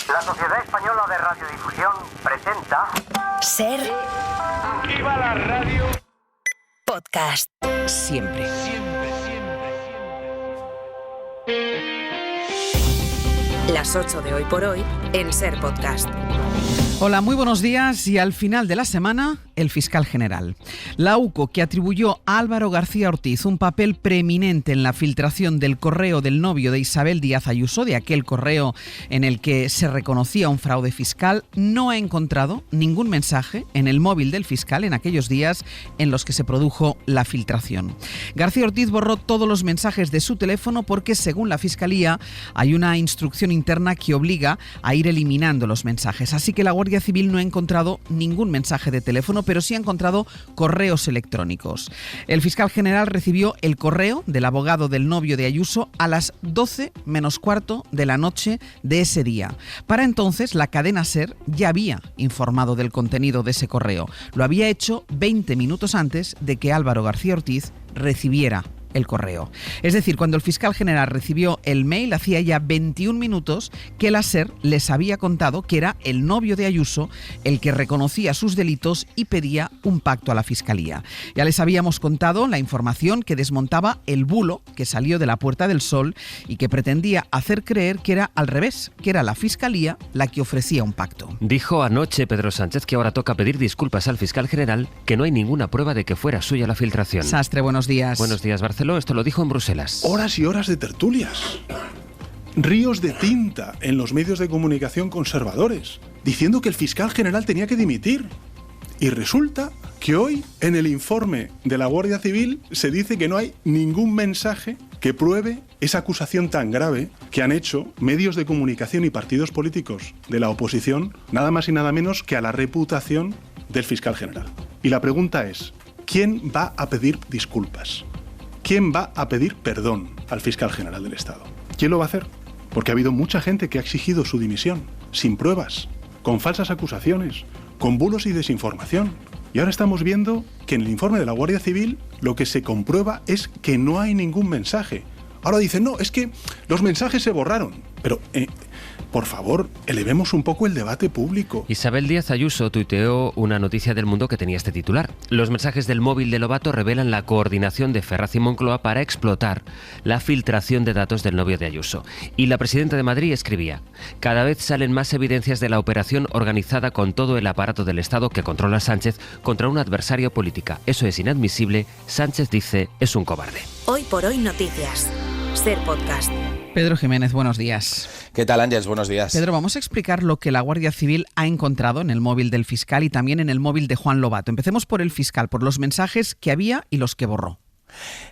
La Sociedad Española de Radiodifusión presenta... Ser. Aquí va la radio. Podcast. Siempre. Las 8 de Hoy por Hoy en Ser Podcast. Hola, muy buenos días. Y al final de la semana, el fiscal general. La UCO, que atribuyó a Álvaro García Ortiz un papel preeminente en la filtración del correo del novio de Isabel Díaz Ayuso, de aquel correo en el que se reconocía un fraude fiscal, no ha encontrado ningún mensaje en el móvil del fiscal en aquellos días en los que se produjo la filtración. García Ortiz borró todos los mensajes de su teléfono porque, según la Fiscalía, hay una instrucción interna que obliga a ir eliminando los mensajes. Así que la Guardia Civil no ha encontrado ningún mensaje de teléfono, pero sí ha encontrado correos electrónicos. El fiscal general recibió el correo del abogado del novio de Ayuso a las 12 menos cuarto de la noche de ese día. Para entonces, la cadena SER ya había informado del contenido de ese correo. Lo había hecho 20 minutos antes de que Álvaro García Ortiz recibiera el correo. Es decir, cuando el fiscal general recibió el mail, hacía ya 21 minutos que la SER les había contado que era el novio de Ayuso el que reconocía sus delitos y pedía un pacto a la Fiscalía. Ya les habíamos contado la información que desmontaba el bulo que salió de la Puerta del Sol y que pretendía hacer creer que era al revés, que era la Fiscalía la que ofrecía un pacto. Dijo anoche Pedro Sánchez que ahora toca pedir disculpas al fiscal general, que no hay ninguna prueba de que fuera suya la filtración. Sastre, buenos días. Buenos días, Barceló. Esto lo dijo en Bruselas. Horas y horas de tertulias. Ríos de tinta en los medios de comunicación conservadores, diciendo que el fiscal general tenía que dimitir. Y resulta que hoy, en el informe de la Guardia Civil, se dice que no hay ningún mensaje que pruebe esa acusación tan grave que han hecho medios de comunicación y partidos políticos de la oposición, nada más y nada menos que a la reputación del fiscal general. Y la pregunta es, ¿quién va a pedir disculpas? ¿Quién va a pedir perdón al fiscal general del Estado? ¿Quién lo va a hacer? Porque ha habido mucha gente que ha exigido su dimisión, sin pruebas, con falsas acusaciones, con bulos y desinformación. Y ahora estamos viendo que en el informe de la Guardia Civil lo que se comprueba es que no hay ningún mensaje. Ahora dicen, no, es que los mensajes se borraron. Pero, por favor, elevemos un poco el debate público. Isabel Díaz Ayuso tuiteó una noticia del Mundo que tenía este titular. Los mensajes del móvil de Lobato revelan la coordinación de Ferraz y Moncloa para explotar la filtración de datos del novio de Ayuso. Y la presidenta de Madrid escribía: cada vez salen más evidencias de la operación organizada con todo el aparato del Estado que controla Sánchez contra una adversaria política. Eso es inadmisible. Sánchez dice, es un cobarde. Hoy por Hoy Noticias. Ser Podcast. Pedro Jiménez, buenos días. ¿Qué tal, Ángeles? Buenos días. Pedro, vamos a explicar lo que la Guardia Civil ha encontrado en el móvil del fiscal y también en el móvil de Juan Lobato. Empecemos por el fiscal, por los mensajes que había y los que borró.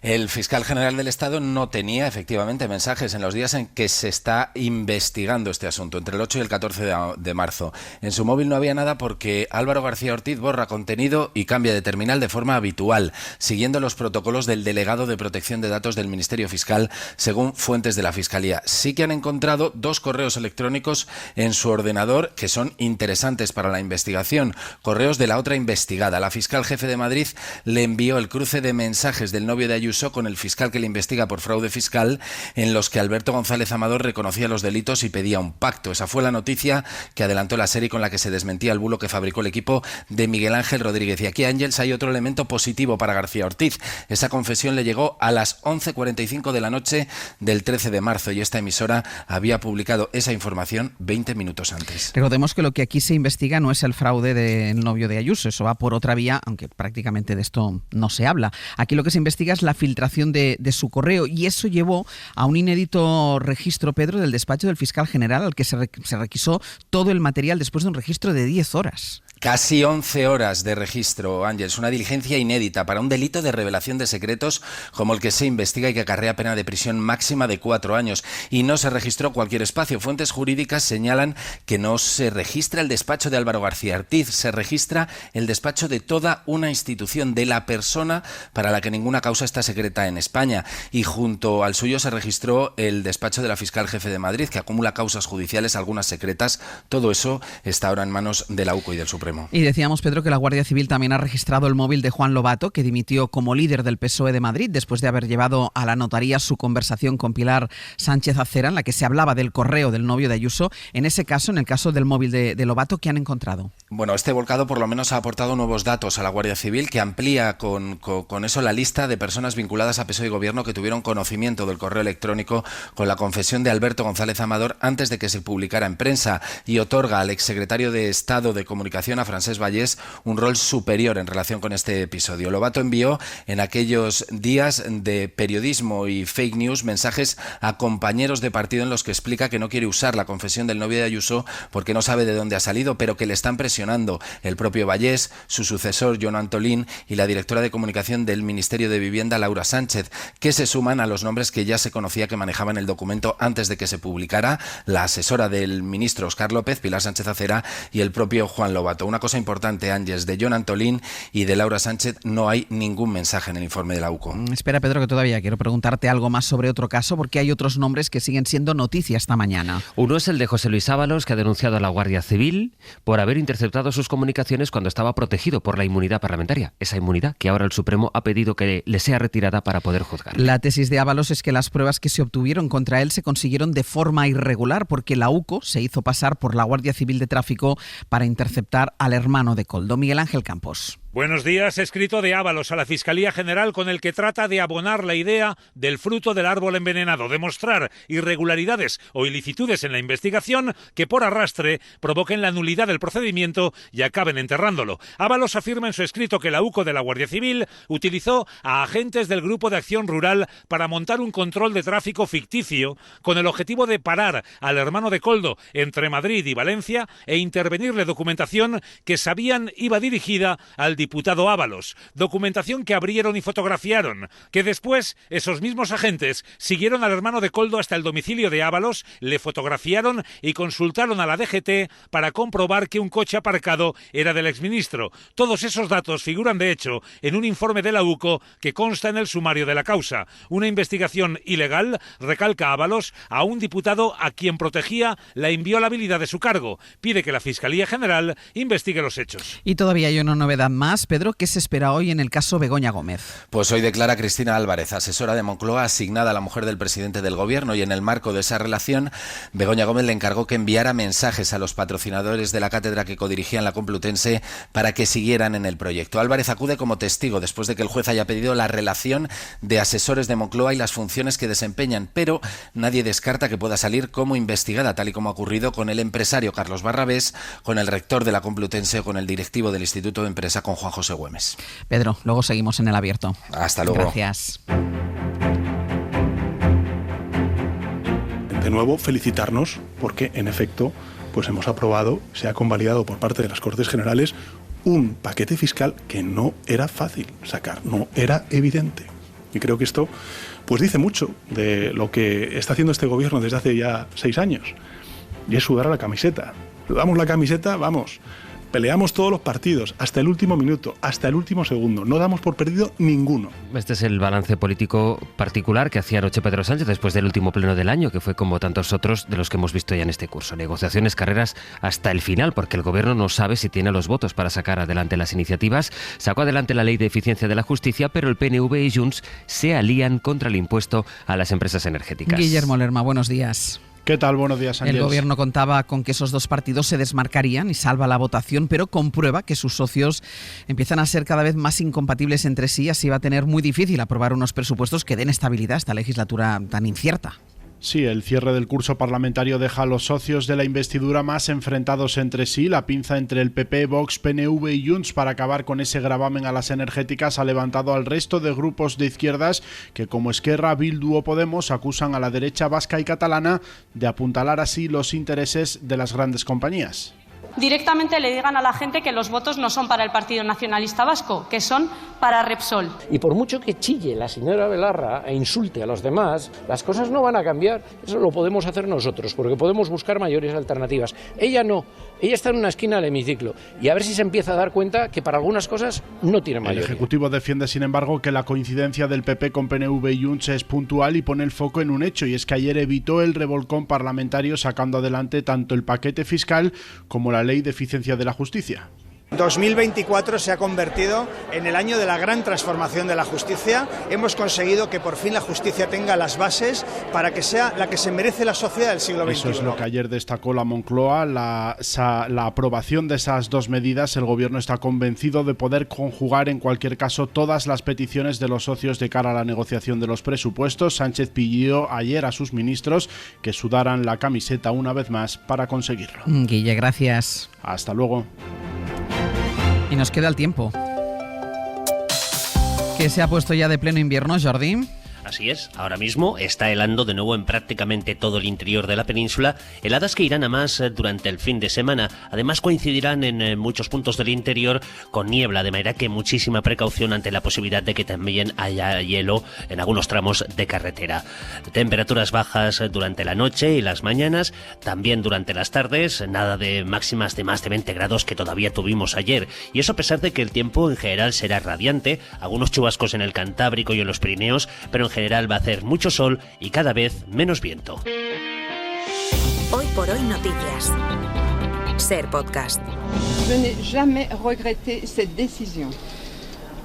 El fiscal general del Estado no tenía efectivamente mensajes en los días en que se está investigando este asunto, entre el 8 y el 14 de marzo. En su móvil no había nada porque Álvaro García Ortiz borra contenido y cambia de terminal de forma habitual, siguiendo los protocolos del delegado de protección de datos del Ministerio Fiscal, según fuentes de la Fiscalía. Sí que han encontrado 2 correos electrónicos en su ordenador que son interesantes para la investigación, correos de la otra investigada. La fiscal jefe de Madrid le envió el cruce de mensajes del novio de Ayuso con el fiscal que le investiga por fraude fiscal, en los que Alberto González Amador reconocía los delitos y pedía un pacto. Esa fue la noticia que adelantó la serie con la que se desmentía el bulo que fabricó el equipo de Miguel Ángel Rodríguez. Y aquí, Ángeles, hay otro elemento positivo para García Ortiz. Esa confesión le llegó a las 11:45 de la noche del 13 de marzo y esta emisora había publicado esa información 20 minutos antes. Recordemos que lo que aquí se investiga no es el fraude del novio de Ayuso, eso va por otra vía, aunque prácticamente de esto no se habla. Aquí lo que se investiga es la filtración de su correo y eso llevó a un inédito registro, Pedro, del despacho del fiscal general al que se requisó todo el material después de un registro de 10 horas. Casi 11 horas de registro, Ángeles, una diligencia inédita para un delito de revelación de secretos como el que se investiga y que acarrea pena de prisión máxima de 4 años. Y no se registró cualquier espacio. Fuentes jurídicas señalan que no se registra el despacho de Álvaro García Ortiz, se registra el despacho de toda una institución, de la persona para la que ninguna causa está secreta en España. Y junto al suyo se registró el despacho de la fiscal jefe de Madrid, que acumula causas judiciales, algunas secretas. Todo eso está ahora en manos de la UCO y del Supremo. Supremo. Y decíamos, Pedro, que la Guardia Civil también ha registrado el móvil de Juan Lobato, que dimitió como líder del PSOE de Madrid después de haber llevado a la notaría su conversación con Pilar Sánchez Acera, en la que se hablaba del correo del novio de Ayuso. En ese caso, en el caso del móvil de Lobato, ¿qué han encontrado? Bueno, este volcado por lo menos ha aportado nuevos datos a la Guardia Civil, que amplía con eso la lista de personas vinculadas a PSOE y Gobierno que tuvieron conocimiento del correo electrónico con la confesión de Alberto González Amador antes de que se publicara en prensa, y otorga al exsecretario de Estado de Comunicación, a Francesc Vallès, un rol superior en relación con este episodio. Lobato envió en aquellos días de periodismo y fake news mensajes a compañeros de partido en los que explica que no quiere usar la confesión del novio de Ayuso porque no sabe de dónde ha salido, pero que le están presionando el propio Vallès, su sucesor Jon Antolín y la directora de comunicación del Ministerio de Vivienda, Laura Sánchez, que se suman a los nombres que ya se conocía que manejaban el documento antes de que se publicara: la asesora del ministro Óscar López, Pilar Sánchez Acera, y el propio Juan Lobato. Una cosa importante, Ángeles, de Jon Antolín y de Laura Sánchez no hay ningún mensaje en el informe de la UCO. Espera, Pedro, que todavía quiero preguntarte algo más sobre otro caso, porque hay otros nombres que siguen siendo noticia esta mañana. Uno es el de José Luis Ábalos, que ha denunciado a la Guardia Civil por haber interceptado sus comunicaciones cuando estaba protegido por la inmunidad parlamentaria. Esa inmunidad que ahora el Supremo ha pedido que le sea retirada para poder juzgar. La tesis de Ábalos es que las pruebas que se obtuvieron contra él se consiguieron de forma irregular porque la UCO se hizo pasar por la Guardia Civil de Tráfico para interceptar al hermano de Koldo, Miguel Ángel Campos. Buenos días, escrito de Ábalos a la Fiscalía General con el que trata de abonar la idea del fruto del árbol envenenado, demostrar irregularidades o ilicitudes en la investigación que por arrastre provoquen la nulidad del procedimiento y acaben enterrándolo. Ábalos afirma en su escrito que la UCO de la Guardia Civil utilizó a agentes del Grupo de Acción Rural para montar un control de tráfico ficticio con el objetivo de parar al hermano de Koldo entre Madrid y Valencia e intervenirle documentación que sabían iba dirigida al diputado Ábalos, documentación que abrieron y fotografiaron, que después esos mismos agentes siguieron al hermano de Koldo hasta el domicilio de Ábalos, le fotografiaron y consultaron a la DGT para comprobar que un coche aparcado era del exministro. Todos esos datos figuran de hecho en un informe de la UCO que consta en el sumario de la causa. Una investigación ilegal, recalca Ábalos, a un diputado a quien protegía la inviolabilidad de su cargo. Pide que la Fiscalía General investigue los hechos. Y todavía hay una novedad más, Pedro. ¿Qué se espera hoy en el caso Begoña Gómez? Pues hoy declara Cristina Álvarez, asesora de Moncloa, asignada a la mujer del presidente del Gobierno, y en el marco de esa relación, Begoña Gómez le encargó que enviara mensajes a los patrocinadores de la cátedra que codirigían la Complutense para que siguieran en el proyecto. Álvarez acude como testigo después de que el juez haya pedido la relación de asesores de Moncloa y las funciones que desempeñan, pero nadie descarta que pueda salir como investigada, tal y como ha ocurrido con el empresario Carlos Barrabés, con el rector de la Complutense o con el directivo del Instituto de Empresa, con Juan José Güemes. Pedro, luego seguimos en El Abierto. Hasta luego. Gracias. De nuevo, felicitarnos porque, en efecto, pues hemos aprobado, se ha convalidado por parte de las Cortes Generales un paquete fiscal que no era fácil sacar, no era evidente. Y creo que esto pues dice mucho de lo que está haciendo este gobierno desde hace ya 6 años. Y es sudar a la camiseta. Sudamos la camiseta, vamos. Peleamos todos los partidos, hasta el último minuto, hasta el último segundo. No damos por perdido ninguno. Este es el balance político particular que hacía anoche Pedro Sánchez después del último pleno del año, que fue como tantos otros de los que hemos visto ya en este curso. Negociaciones, carreras hasta el final, porque el gobierno no sabe si tiene los votos para sacar adelante las iniciativas. Sacó adelante la ley de eficiencia de la justicia, pero el PNV y Junts se alían contra el impuesto a las empresas energéticas. Guillermo Lerma, buenos días. ¿Qué tal? Buenos días, Ángeles. El gobierno contaba con que esos dos partidos se desmarcarían y salva la votación, pero comprueba que sus socios empiezan a ser cada vez más incompatibles entre sí, así va a tener muy difícil aprobar unos presupuestos que den estabilidad a esta legislatura tan incierta. Sí, el cierre del curso parlamentario deja a los socios de la investidura más enfrentados entre sí. La pinza entre el PP, Vox, PNV y Junts para acabar con ese gravamen a las energéticas ha levantado al resto de grupos de izquierdas que, como Esquerra, Bildu o Podemos, acusan a la derecha vasca y catalana de apuntalar así los intereses de las grandes compañías. Directamente le digan a la gente que los votos no son para el Partido Nacionalista Vasco, que son para Repsol. Y por mucho que chille la señora Belarra e insulte a los demás, las cosas no van a cambiar. Eso lo podemos hacer nosotros, porque podemos buscar mayores alternativas. Ella no. Ella está en una esquina del hemiciclo y a ver si se empieza a dar cuenta que para algunas cosas no tiene mayoría. El Ejecutivo defiende, sin embargo, que la coincidencia del PP con PNV y Junts es puntual y pone el foco en un hecho, y es que ayer evitó el revolcón parlamentario sacando adelante tanto el paquete fiscal como la ley de eficiencia de la justicia. 2024 se ha convertido en el año de la gran transformación de la justicia. Hemos conseguido que por fin la justicia tenga las bases para que sea la que se merece la sociedad del siglo XXI. Eso es lo que ayer destacó la Moncloa, la aprobación de esas dos medidas. El Gobierno está convencido de poder conjugar en cualquier caso todas las peticiones de los socios de cara a la negociación de los presupuestos. Sánchez pidió ayer a sus ministros que sudaran la camiseta una vez más para conseguirlo. Guille, gracias. Hasta luego. Y nos queda el tiempo, que se ha puesto ya de pleno invierno, Jordi. Así es, ahora mismo está helando de nuevo en prácticamente todo el interior de la península, heladas que irán a más durante el fin de semana. Además coincidirán en muchos puntos del interior con niebla, de manera que muchísima precaución ante la posibilidad de que también haya hielo en algunos tramos de carretera. Temperaturas bajas durante la noche y las mañanas, también durante las tardes, nada de máximas de más de 20 grados que todavía tuvimos ayer. Y eso a pesar de que el tiempo en general será radiante, algunos chubascos en el Cantábrico y en los Pirineos, pero en general va a hacer mucho sol y cada vez menos viento. Hoy por hoy noticias. Ser podcast. Je n'ai jamais regretté cette décision.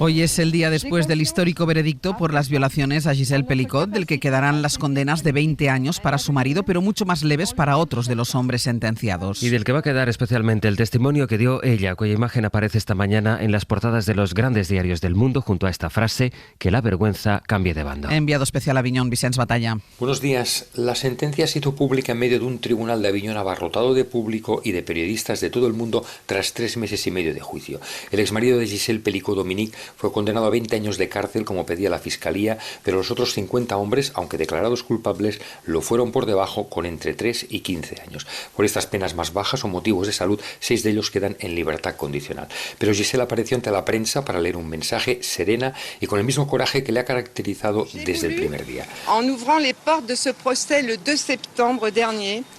Hoy es el día después del histórico veredicto por las violaciones a Giselle Pelicot, del que quedarán las condenas de 20 años para su marido, pero mucho más leves para otros de los hombres sentenciados. Y del que va a quedar especialmente el testimonio que dio ella, cuya imagen aparece esta mañana en las portadas de los grandes diarios del mundo, junto a esta frase: que la vergüenza cambie de bando. Enviado especial a Aviñón, Vicens Batalla. Buenos días. La sentencia ha sido pública en medio de un tribunal de Aviñón abarrotado de público y de periodistas de todo el mundo tras 3 meses y medio de juicio. El exmarido de Giselle Pelicot, Dominique, fue condenado a 20 años de cárcel como pedía la Fiscalía, pero los otros 50 hombres, aunque declarados culpables, lo fueron por debajo con entre 3 y 15 años. Por estas penas más bajas o motivos de salud, 6 de ellos quedan en libertad condicional. Pero Giselle apareció ante la prensa para leer un mensaje serena y con el mismo coraje que le ha caracterizado desde el primer día.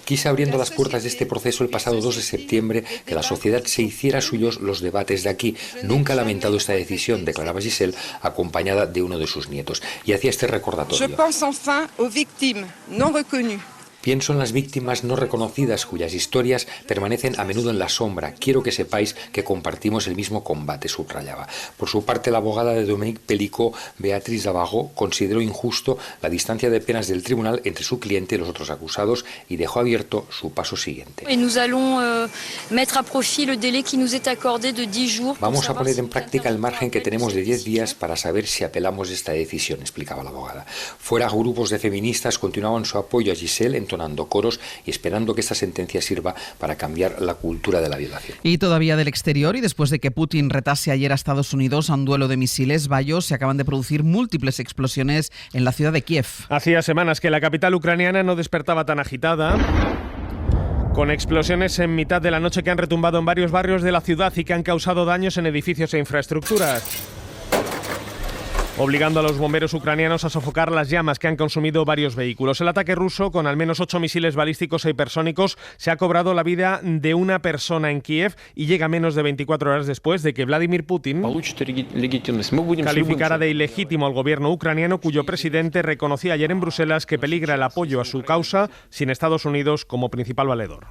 Quise, abriendo las puertas de este proceso el pasado 2 de septiembre, que la sociedad se hiciera suyos los debates de aquí. Nunca he lamentado esta decisión, declaraba Giselle, acompañada de uno de sus nietos, y hacía este recordatorio. Pienso en las víctimas no reconocidas, cuyas historias permanecen a menudo en la sombra. Quiero que sepáis que compartimos el mismo combate, subrayaba. Por su parte, la abogada de Dominique Pelicot, Béatrice Davago, consideró injusto la distancia de penas del tribunal entre su cliente y los otros acusados y dejó abierto su paso siguiente. Vamos a poner en práctica el margen que tenemos de 10 días para saber si apelamos esta decisión, explicaba la abogada. Fuera, grupos de feministas continuaban su apoyo a Giselle, entonando coros y esperando que esta sentencia sirva para cambiar la cultura de la violación. Y todavía del exterior, y después de que Putin retase ayer a Estados Unidos a un duelo de misiles, Bayo, se acaban de producir múltiples explosiones en la ciudad de Kiev. Hacía semanas que la capital ucraniana no despertaba tan agitada, con explosiones en mitad de la noche que han retumbado en varios barrios de la ciudad y que han causado daños en edificios e infraestructuras, obligando a los bomberos ucranianos a sofocar las llamas que han consumido varios vehículos. El ataque ruso, con al menos 8 misiles balísticos e hipersónicos, se ha cobrado la vida de una persona en Kiev y llega menos de 24 horas después de que Vladimir Putin calificara de ilegítimo al gobierno ucraniano, cuyo presidente reconocía ayer en Bruselas que peligra el apoyo a su causa sin Estados Unidos como principal valedor.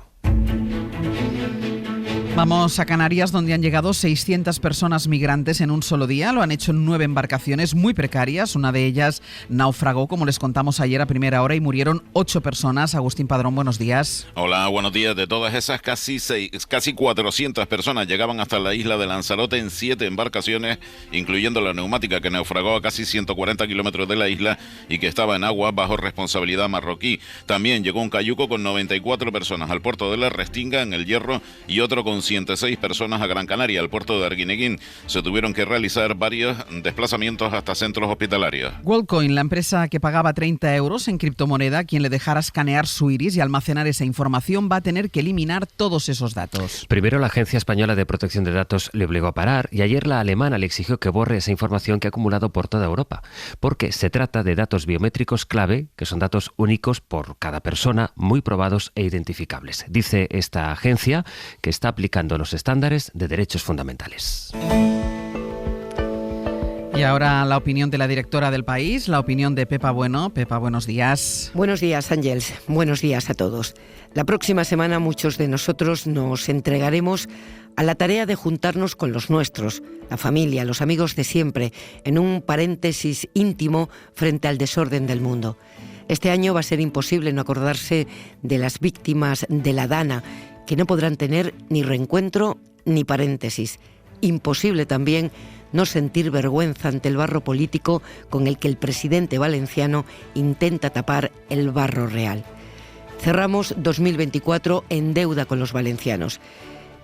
Vamos a Canarias, donde han llegado 600 personas migrantes en un solo día. Lo han hecho en 9 embarcaciones muy precarias. Una de ellas naufragó, como les contamos ayer a primera hora, y murieron 8 personas. Agustín Padrón, buenos días. Hola, buenos días. De todas esas, casi 400 personas llegaban hasta la isla de Lanzarote en 7 embarcaciones, incluyendo la neumática que naufragó a casi 140 kilómetros de la isla y que estaba en agua bajo responsabilidad marroquí. También llegó un cayuco con 94 personas al puerto de La Restinga, en El Hierro, y otro con 106 personas a Gran Canaria, al puerto de Arguineguín. Se tuvieron que realizar varios desplazamientos hasta centros hospitalarios. Worldcoin, la empresa que pagaba 30 euros en criptomoneda, quien le dejara escanear su iris y almacenar esa información, va a tener que eliminar todos esos datos. Primero la Agencia Española de Protección de Datos le obligó a parar, y ayer la alemana le exigió que borre esa información que ha acumulado por toda Europa, porque se trata de datos biométricos clave, que son datos únicos por cada persona, muy probados e identificables. Dice esta agencia que está aplicando los estándares de derechos fundamentales. Y ahora la opinión de la directora del País, la opinión de Pepa Bueno. Pepa, buenos días. Buenos días, Ángels. Buenos días a todos. La próxima semana muchos de nosotros nos entregaremos a la tarea de juntarnos con los nuestros, la familia, los amigos de siempre, en un paréntesis íntimo frente al desorden del mundo. Este año va a ser imposible no acordarse de las víctimas de la Dana, que no podrán tener ni reencuentro ni paréntesis. Imposible también no sentir vergüenza ante el barro político con el que el presidente valenciano intenta tapar el barro real. Cerramos 2024 en deuda con los valencianos.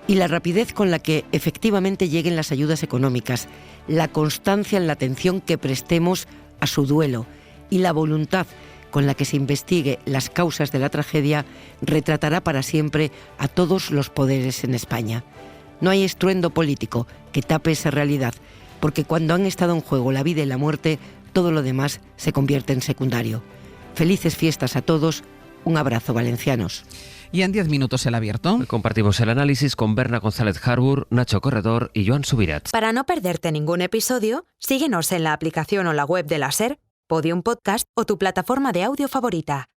Y la rapidez con la que efectivamente lleguen las ayudas económicas, la constancia en la atención que prestemos a su duelo y la voluntad con la que se investigue las causas de la tragedia retratará para siempre a todos los poderes en España. No hay estruendo político que tape esa realidad, porque cuando han estado en juego la vida y la muerte, todo lo demás se convierte en secundario. Felices fiestas a todos, un abrazo, valencianos. Y en 10 minutos el abierto. Compartimos el análisis con Berna González Harbour, Nacho Corredor y Joan Subirats. Para no perderte ningún episodio, síguenos en la aplicación o la web de la SER, Podium Podcast o tu plataforma de audio favorita.